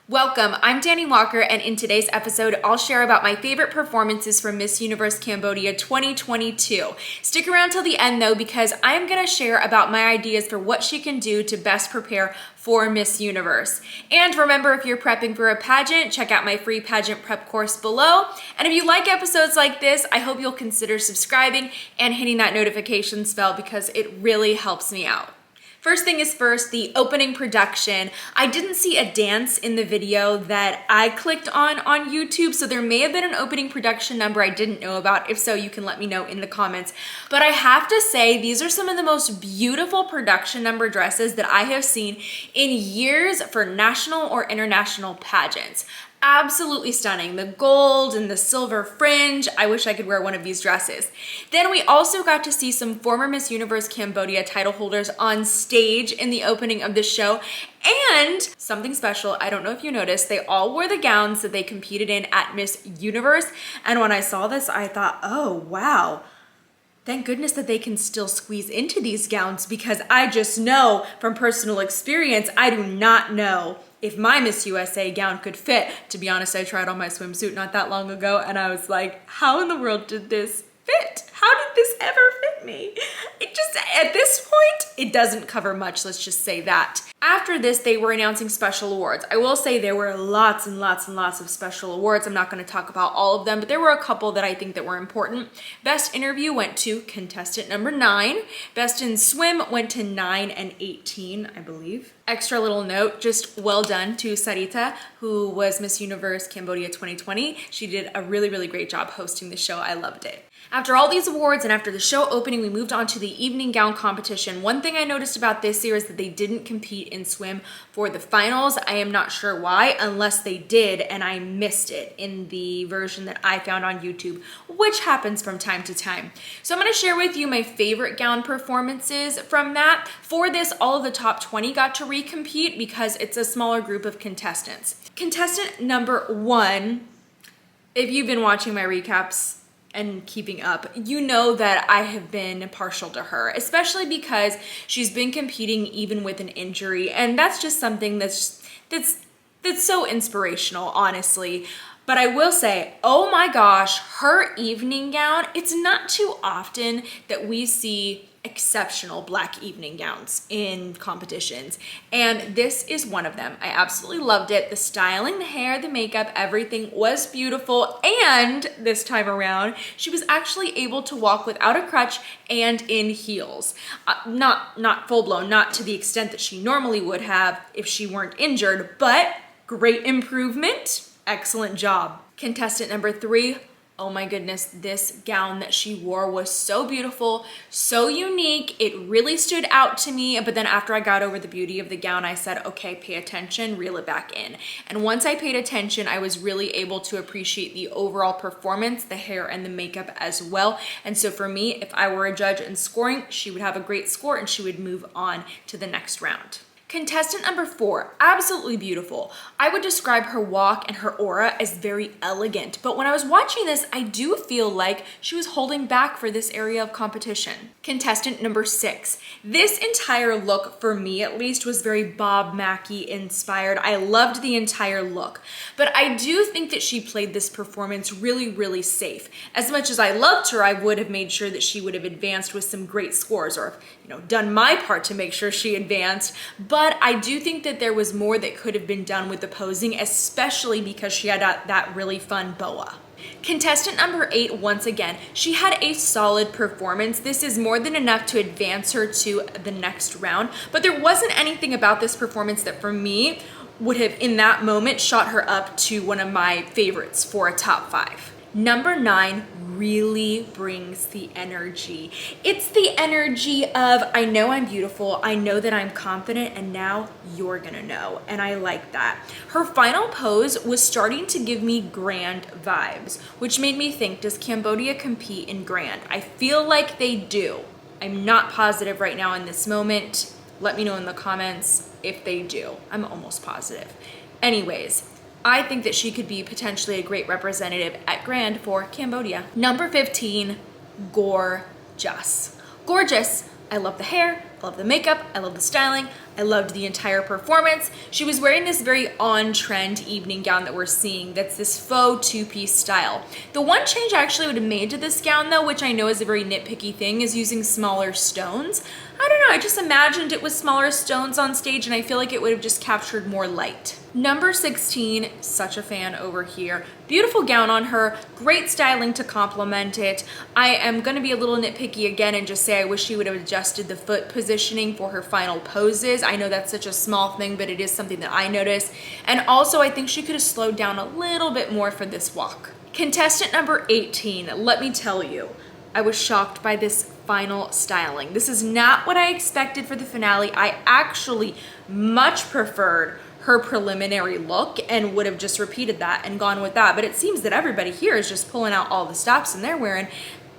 Welcome, I'm Dani Walker, and in today's episode, I'll share about my favorite performances from Miss Universe Cambodia 2022. Stick around till the end though, because I'm gonna share about my ideas for what she can do to best prepare for Miss Universe. And remember, if you're prepping for a pageant, check out my free pageant prep course below. And if you like episodes like this, I hope you'll consider subscribing and hitting that notifications bell because it really helps me out. First thing is first, the opening production. I didn't see a dance in the video that I clicked on YouTube, so there may have been an opening production number I didn't know about. If so, you can let me know in the comments. But I have to say, these are some of the most beautiful production number dresses that I have seen in years for national or international pageants. Absolutely stunning. The gold and the silver fringe. I wish I could wear one of these dresses. Then we also got to see some former Miss Universe Cambodia title holders on stage in the opening of the show. And something special, I don't know if you noticed, they all wore the gowns that they competed in at Miss Universe. And when I saw this, I thought, oh, wow. Thank goodness that they can still squeeze into these gowns, because I just know from personal experience, I do not know if my Miss USA gown could fit. To be honest, I tried on my swimsuit not that long ago and I was like, how in the world did this fit? How did this ever fit me? It just, at this point, it doesn't cover much, let's just say that. After this, they were announcing special awards. I will say there were lots and lots and lots of special awards. I'm not going to talk about all of them, but there were a couple that I think that were important. Best interview went to contestant number 9. Best in swim went to 9 and 18, I believe. Extra little note, just well done to Sarita, who was Miss Universe Cambodia 2020. She did a really, really great job hosting the show. I loved it. After all these awards and after the show opening, we moved on to the evening gown competition. One thing I noticed about this year is that they didn't compete in swim for the finals. I am not sure why, unless they did and I missed it in the version that I found on YouTube, which happens from time to time. So I'm going to share with you my favorite gown performances from that. For this, all of the top 20 got to recompete because it's a smaller group of contestants. Contestant number 1, if you've been watching my recaps and keeping up, you know that I have been partial to her, especially because she's been competing even with an injury, and that's just something that's so inspirational, honestly. But I will say, oh my gosh, her evening gown, it's not too often that we see exceptional black evening gowns in competitions, and this is one of them. I absolutely loved it. The styling, the hair, the makeup, everything was beautiful, and this time around she was actually able to walk without a crutch and in heels. Not full-blown, not to the extent that she normally would have if she weren't injured, but great improvement. Excellent job. Contestant number 3, oh my goodness, this gown that she wore was so beautiful, so unique. It really stood out to me. But then after I got over the beauty of the gown, I said, okay, pay attention, reel it back in. And once I paid attention, I was really able to appreciate the overall performance, the hair and the makeup as well. And so for me, if I were a judge in scoring, she would have a great score and she would move on to the next round. Contestant number 4, absolutely beautiful. I would describe her walk and her aura as very elegant, but when I was watching this, I do feel like she was holding back for this area of competition. Contestant number 6. This entire look, for me at least, was very Bob Mackie inspired. I loved the entire look, but I do think that she played this performance really, really safe. As much as I loved her, I would have made sure that she would have advanced with some great scores, or done my part to make sure she advanced. But I do think that there was more that could have been done with the posing, especially because she had that really fun boa. Contestant number 8, once again, she had a solid performance. This is more than enough to advance her to the next round, but there wasn't anything about this performance that for me would have in that moment shot her up to one of my favorites for a top 5. Number 9 really brings the energy. It's the energy of, I know I'm beautiful, I know that I'm confident, and now you're gonna know, and I like that. Her final pose was starting to give me grand vibes, which made me think, does Cambodia compete in grand? I feel like they do. I'm not positive right now in this moment. Let me know in the comments if they do. I'm almost positive. Anyways, I think that she could be potentially a great representative at Grand for Cambodia. Number 15, gorgeous. Gorgeous. I love the hair, I love the makeup, I love the styling, I loved the entire performance. She was wearing this very on-trend evening gown that we're seeing that's this faux two-piece style. The one change I actually would have made to this gown though, which I know is a very nitpicky thing, is using smaller stones. I don't know, I just imagined it with smaller stones on stage and I feel like it would have just captured more light. Number 16, such a fan over here. Beautiful gown on her, great styling to complement it. I am gonna be a little nitpicky again and just say I wish she would have adjusted the foot positioning for her final poses. I know that's such a small thing, but it is something that I notice. And also I think she could have slowed down a little bit more for this walk. Contestant number 18, let me tell you, I was shocked by this final styling. This is not what I expected for the finale. I actually much preferred her preliminary look and would have just repeated that and gone with that. But it seems that everybody here is just pulling out all the stops and they're wearing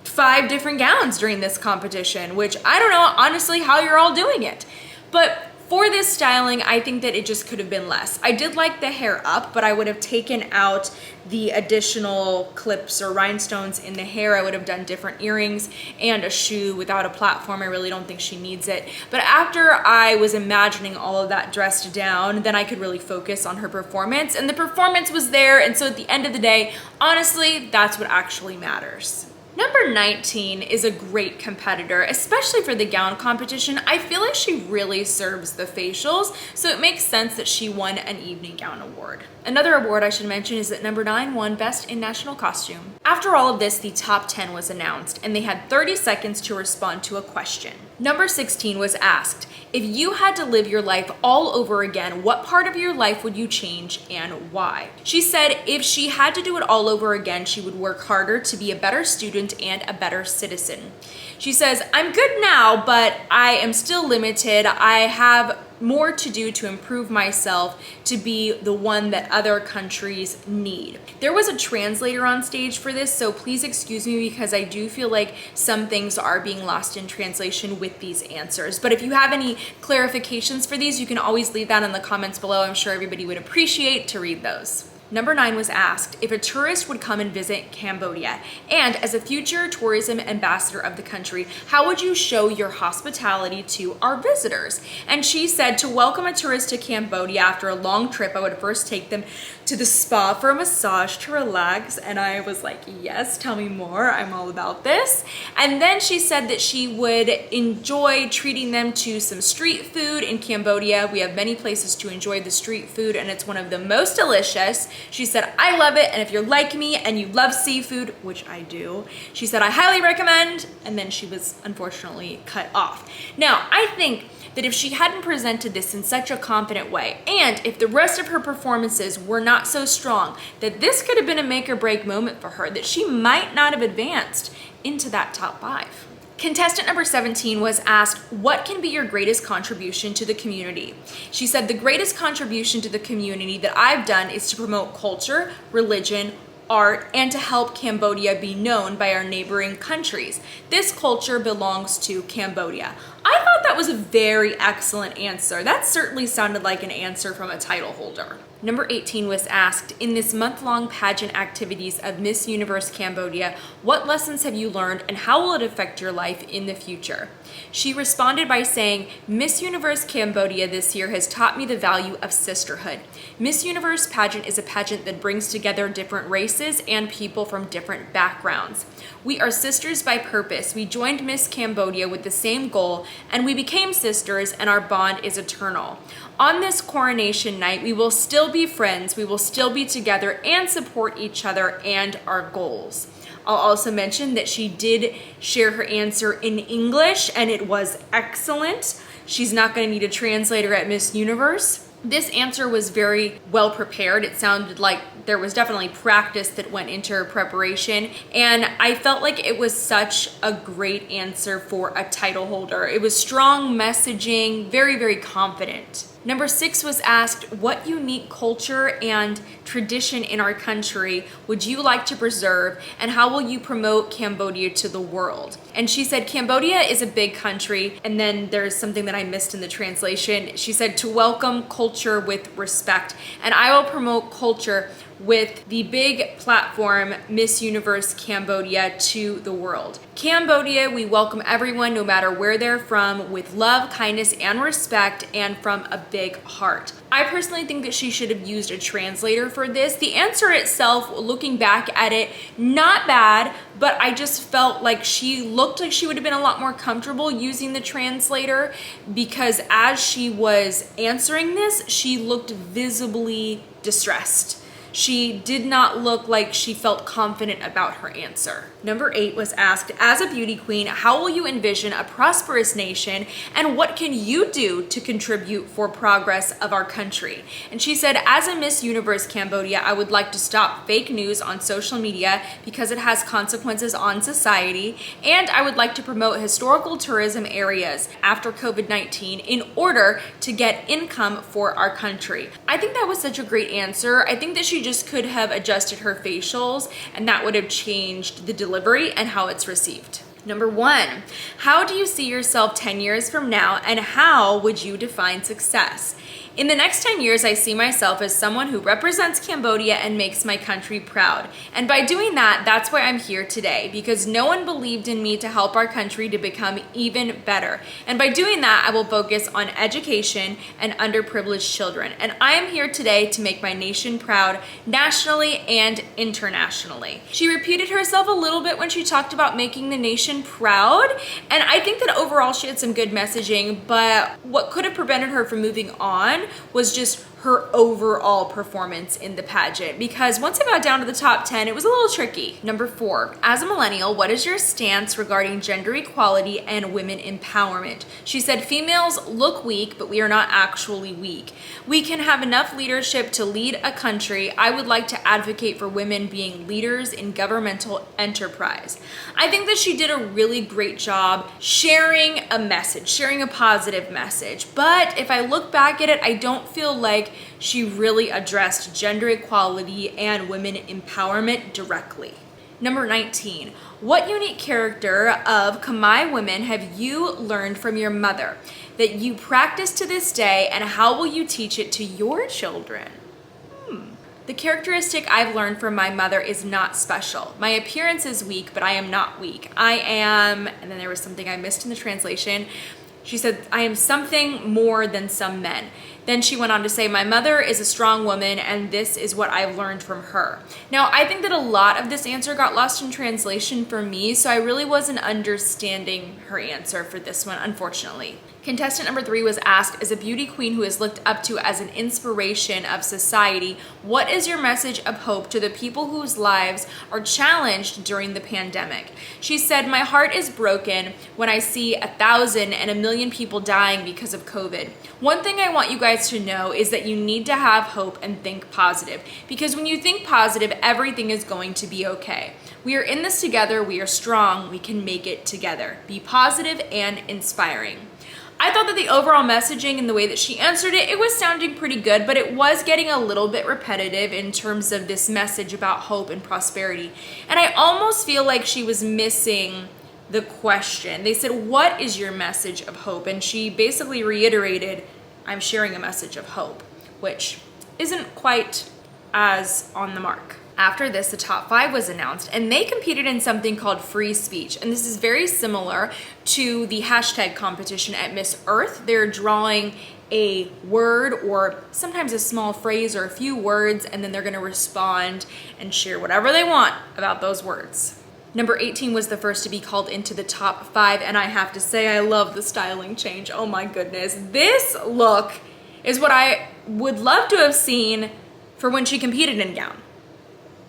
5 different gowns during this competition, which I don't know honestly how you're all doing it. But for this styling, I think that it just could have been less. I did like the hair up, but I would have taken out the additional clips or rhinestones in the hair. I would have done different earrings and a shoe without a platform. I really don't think she needs it. But after I was imagining all of that dressed down, then I could really focus on her performance. And the performance was there. And so at the end of the day, honestly, that's what actually matters. Number 19 is a great competitor, especially for the gown competition. I feel like she really serves the facials, so it makes sense that she won an evening gown award. Another award I should mention is that number 9 won Best in National Costume. After all of this, the top 10 was announced, and they had 30 seconds to respond to a question. Number 16 was asked, if you had to live your life all over again, what part of your life would you change and why? She said if she had to do it all over again, she would work harder to be a better student and a better citizen. She says, I'm good now, but I am still limited. I have more to do to improve myself to be the one that other countries need. There was a translator on stage for this, so please excuse me because I do feel like some things are being lost in translation with these answers. But if you have any clarifications for these, you can always leave that in the comments below. I'm sure everybody would appreciate to read those. Number 9 was asked if a tourist would come and visit Cambodia, and as a future tourism ambassador of the country, how would you show your hospitality to our visitors? And she said to welcome a tourist to Cambodia after a long trip, I would first take them to the spa for a massage to relax. And I was like, yes, tell me more. I'm all about this. And then she said that she would enjoy treating them to some street food in Cambodia. We have many places to enjoy the street food, and it's one of the most delicious. She said, I love it, and if you're like me and you love seafood, which I do, she said, I highly recommend, and then she was unfortunately cut off. Now, I think that if she hadn't presented this in such a confident way, and if the rest of her performances were not so strong, that this could have been a make or break moment for her, that she might not have advanced into that top 5. Contestant number 17 was asked, what can be your greatest contribution to the community? She said, the greatest contribution to the community that I've done is to promote culture, religion, art, and to help Cambodia be known by our neighboring countries. This culture belongs to Cambodia. I thought that was a very excellent answer. That certainly sounded like an answer from a title holder. Number 18 was asked, in this month-long pageant activities of Miss Universe Cambodia, what lessons have you learned and how will it affect your life in the future? She responded by saying, Miss Universe Cambodia this year has taught me the value of sisterhood. Miss Universe pageant is a pageant that brings together different races and people from different backgrounds. We are sisters by purpose. We joined Miss Cambodia with the same goal, and we became sisters, and our bond is eternal. On this coronation night, we will still be friends, we will still be together and support each other and our goals. I'll also mention that she did share her answer in English, and it was excellent. She's not going to need a translator at Miss Universe. This answer was very well prepared. It sounded like there was definitely practice that went into her preparation, and I felt like it was such a great answer for a title holder. It was strong messaging, very, very confident. Number 6 was asked, what unique culture and tradition in our country would you like to preserve, and how will you promote Cambodia to the world? And she said, Cambodia is a big country, and then there's something that I missed in the translation. She said to welcome culture with respect, and I will promote culture with the big platform Miss Universe Cambodia to the world. Cambodia, we welcome everyone no matter where they're from with love, kindness, and respect, and from a big heart. I personally think that she should have used a translator for this. The answer itself, looking back at it, not bad, but I just felt like she looked like she would have been a lot more comfortable using the translator, because as she was answering this, she looked visibly distressed. She did not look like she felt confident about her answer. Number 8 was asked, as a beauty queen, how will you envision a prosperous nation and what can you do to contribute for progress of our country? And she said, as a Miss Universe Cambodia, I would like to stop fake news on social media because it has consequences on society, and I would like to promote historical tourism areas after COVID-19 in order to get income for our country. I think that was such a great answer. I think that she just could have adjusted her facials and that would have changed the delivery and how it's received. Number 1, how do you see yourself 10 years from now and how would you define success? In the next 10 years, I see myself as someone who represents Cambodia and makes my country proud. And by doing that, that's why I'm here today, because no one believed in me to help our country to become even better. And by doing that, I will focus on education and underprivileged children. And I am here today to make my nation proud nationally and internationally. She repeated herself a little bit when she talked about making the nation proud. And I think that overall she had some good messaging, but what could have prevented her from moving on was just her overall performance in the pageant, because once it got down to the top 10, it was a little tricky. Number 4, as a millennial, what is your stance regarding gender equality and women empowerment? She said, females look weak, but we are not actually weak. We can have enough leadership to lead a country. I would like to advocate for women being leaders in governmental enterprise. I think that she did a really great job sharing a message, sharing a positive message. But if I look back at it, I don't feel like she really addressed gender equality and women empowerment directly. Number 19, what unique character of Khmer women have you learned from your mother that you practice to this day, and how will you teach it to your children? The characteristic I've learned from my mother is not special. My appearance is weak, but I am not weak. I am, and then there was something I missed in the translation. She said, I am something more than some men. Then she went on to say, my mother is a strong woman and this is what I've learned from her. Now, I think that a lot of this answer got lost in translation for me, so I really wasn't understanding her answer for this one, unfortunately. Contestant number 3 was asked, as a beauty queen who is looked up to as an inspiration of society, what is your message of hope to the people whose lives are challenged during the pandemic? She said, my heart is broken when I see 1,000 and 1,000,000 people dying because of COVID. One thing I want you guys to know is that you need to have hope and think positive, because when you think positive, everything is going to be okay. We are in this together, we are strong, we can make it together. Be positive and inspiring. I thought that the overall messaging and the way that she answered it, it was sounding pretty good, but it was getting a little bit repetitive in terms of this message about hope and prosperity. And I almost feel like she was missing the question. They said, what is your message of hope? And she basically reiterated, I'm sharing a message of hope, which isn't quite as on the mark. After this, the top 5 was announced, and they competed in something called free speech. And this is very similar to the hashtag competition at Miss Earth. They're drawing a word or sometimes a small phrase or a few words, and then they're going to respond and share whatever they want about those words. Number 18 was the first to be called into the top 5, and I have to say I love the styling change. Oh my goodness. This look is what I would love to have seen for when she competed in gown.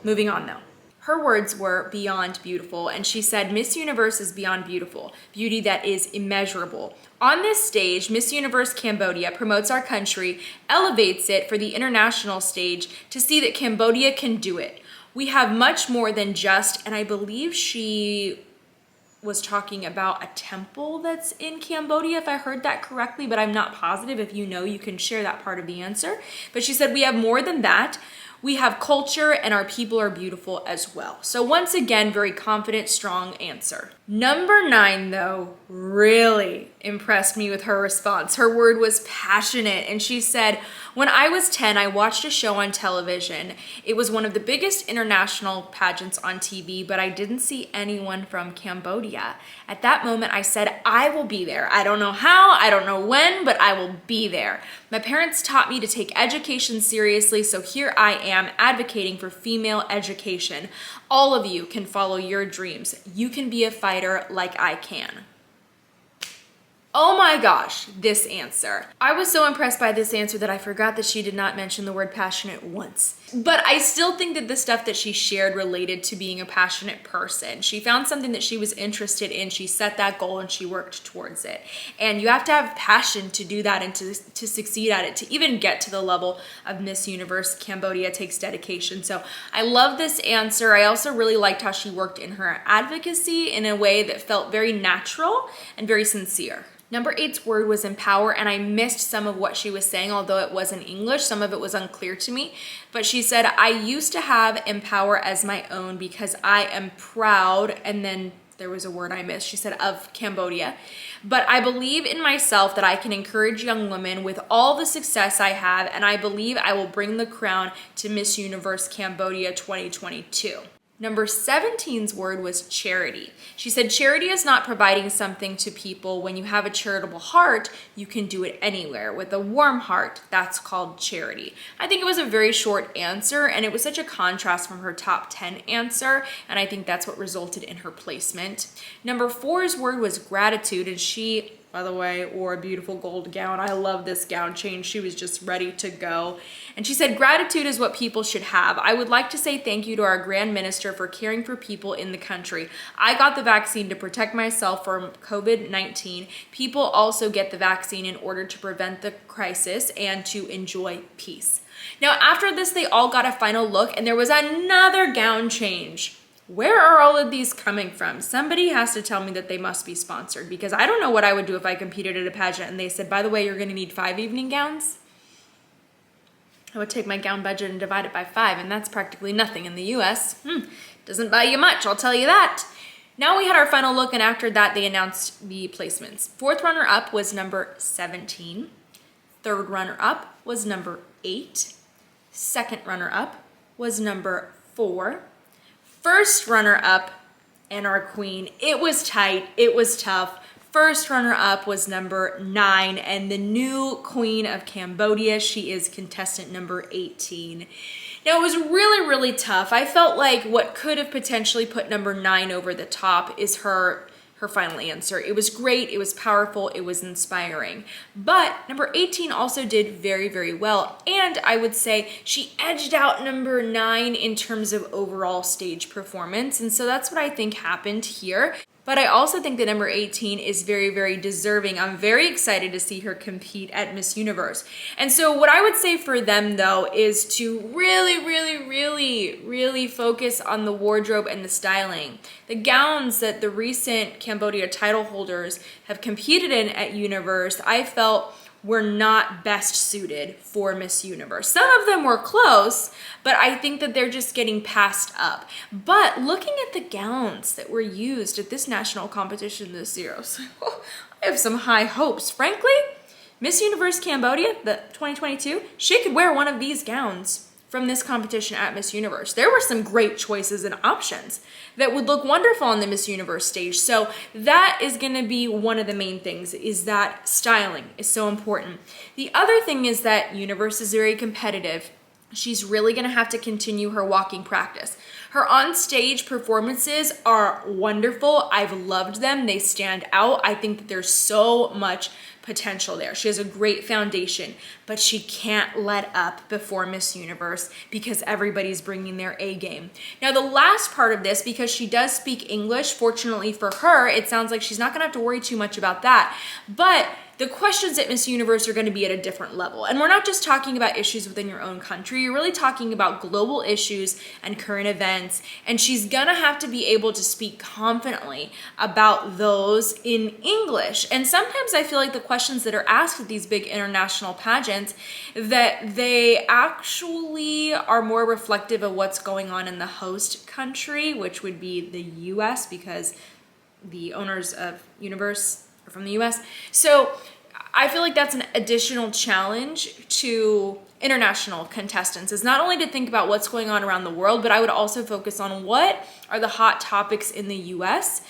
Moving on though. Her words were beyond beautiful, and she said, Miss Universe is beyond beautiful, beauty that is immeasurable. On this stage, Miss Universe Cambodia promotes our country, elevates it for the international stage to see that Cambodia can do it. We have much more than just, and I believe she was talking about a temple that's in Cambodia, if I heard that correctly, but I'm not positive. If you know, you can share that part of the answer. But she said, we have more than that. We have culture and our people are beautiful as well. So once again, very confident, strong answer. Number 9, though, really impressed me with her response. Her word was passionate, and she said, "When I was 10, I watched a show on television. It was one of the biggest international pageants on TV, but I didn't see anyone from Cambodia. At that moment, I said, I will be there. I don't know how, I don't know when, but I will be there. My parents taught me to take education seriously, so here I am advocating for female education. All of you can follow your dreams. You can be a fighter like I can." Oh my gosh, this answer. I was so impressed by this answer that I forgot that she did not mention the word passionate once. But I still think that the stuff that she shared related to being a passionate person. She found something that she was interested in, she set that goal, and she worked towards it. And you have to have passion to do that and to succeed at it. To even get to the level of Miss Universe Cambodia takes dedication. So I love this answer. I also really liked how she worked in her advocacy in a way that felt very natural and very sincere. Number 8's word was empower, and I missed some of what she was saying, although it was in English. Some of it was unclear to me. But she said, "I used to have empower as my own because I am proud," and then there was a word I missed. She said, "of Cambodia. But I believe in myself that I can encourage young women with all the success I have, and I believe I will bring the crown to Miss Universe Cambodia 2022. Number 17's word was charity. She said, "Charity is not providing something to people. When you have a charitable heart, you can do it anywhere. With a warm heart, that's called charity." I think it was a very short answer, and it was such a contrast from her top 10 answer, and I think that's what resulted in her placement. Number 4's word was gratitude, and she, by the way, wore a beautiful gold gown. I love this gown change. She was just ready to go. And she said, "Gratitude is what people should have. I would like to say thank you to our Grand Minister for caring for people in the country. I got the vaccine to protect myself from COVID-19. People also get the vaccine in order to prevent the crisis and to enjoy peace." Now, after this, they all got a final look, and there was another gown change. Where are all of these coming from? Somebody has to tell me that they must be sponsored, because I don't know what I would do if I competed at a pageant and they said, "By the way, you're going to need 5 evening gowns." I would take my gown budget and divide it by 5, and that's practically nothing in the US. Doesn't buy you much, I'll tell you that. Now we had our final look, and after that they announced the placements. 4th runner-up was number 17. 3rd runner-up was number 8. 2nd runner-up was number 4. 1st runner-up and our queen, it was tight, it was tough. 1st runner-up was number 9, and the new queen of Cambodia, she is contestant number 18. Now, it was really, really tough. I felt like what could have potentially put number 9 over the top is her final answer. It was great, it was powerful, it was inspiring. But number 18 also did very, very well. And I would say she edged out number 9 in terms of overall stage performance. And so that's what I think happened here. But I also think that number 18 is very, very deserving. I'm very excited to see her compete at Miss Universe. And so what I would say for them, though, is to really, really, really, really focus on the wardrobe and the styling. The gowns that the recent Cambodia title holders have competed in at Universe, I felt were not best suited for Miss Universe. Some of them were close, but I think that they're just getting passed up. But looking at the gowns that were used at this national competition this year, I have some high hopes. Frankly, Miss Universe Cambodia, the 2022, she could wear one of these gowns from this competition at Miss Universe. There were some great choices and options that would look wonderful on the Miss Universe stage. So that is gonna be one of the main things, is that styling is so important. The other thing is that Universe is very competitive. She's really gonna have to continue her walking practice. Her on-stage performances are wonderful. I've loved them, they stand out. I think that there's so much potential there. She has a great foundation, but she can't let up before Miss Universe because everybody's bringing their A game. Now, the last part of this, because she does speak English, fortunately for her, it sounds like she's not gonna have to worry too much about that. But the questions at Miss Universe are gonna be at a different level. And we're not just talking about issues within your own country, you're really talking about global issues and current events. And she's gonna have to be able to speak confidently about those in English. And sometimes I feel like the questions that are asked at these big international pageants, that they actually are more reflective of what's going on in the host country, which would be the US, because the owners of Universe are from the US. So I feel like that's an additional challenge to international contestants, is not only to think about what's going on around the world, but I would also focus on what are the hot topics in the US.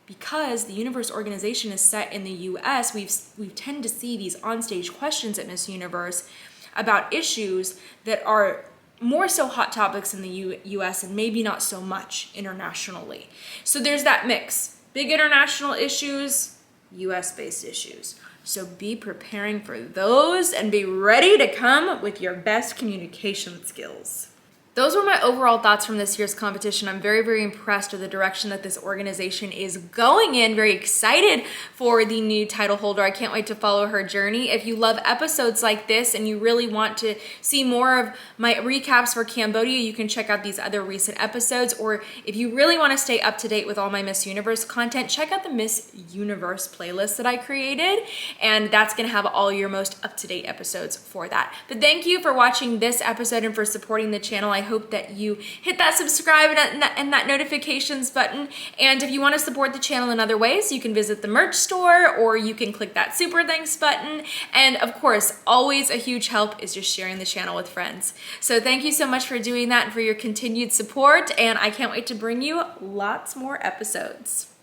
Because the Universe organization is set in the US, we tend to see these onstage questions at Miss Universe about issues that are more so hot topics in the US and maybe not so much internationally. So there's that mix. Big international issues, US-based issues. So be preparing for those and be ready to come with your best communication skills. Those were my overall thoughts from this year's competition. I'm very, very impressed with the direction that this organization is going in. Very excited for the new title holder. I can't wait to follow her journey. If you love episodes like this and you really want to see more of my recaps for Cambodia, you can check out these other recent episodes. Or if you really want to stay up to date with all my Miss Universe content, check out the Miss Universe playlist that I created. And that's going to have all your most up-to-date episodes for that. But thank you for watching this episode and for supporting the channel. I hope that you hit that subscribe and that notifications button. And if you want to support the channel in other ways, you can visit the merch store or you can click that super thanks button. And of course, always a huge help is just sharing the channel with friends. So thank you so much for doing that and for your continued support. And I can't wait to bring you lots more episodes.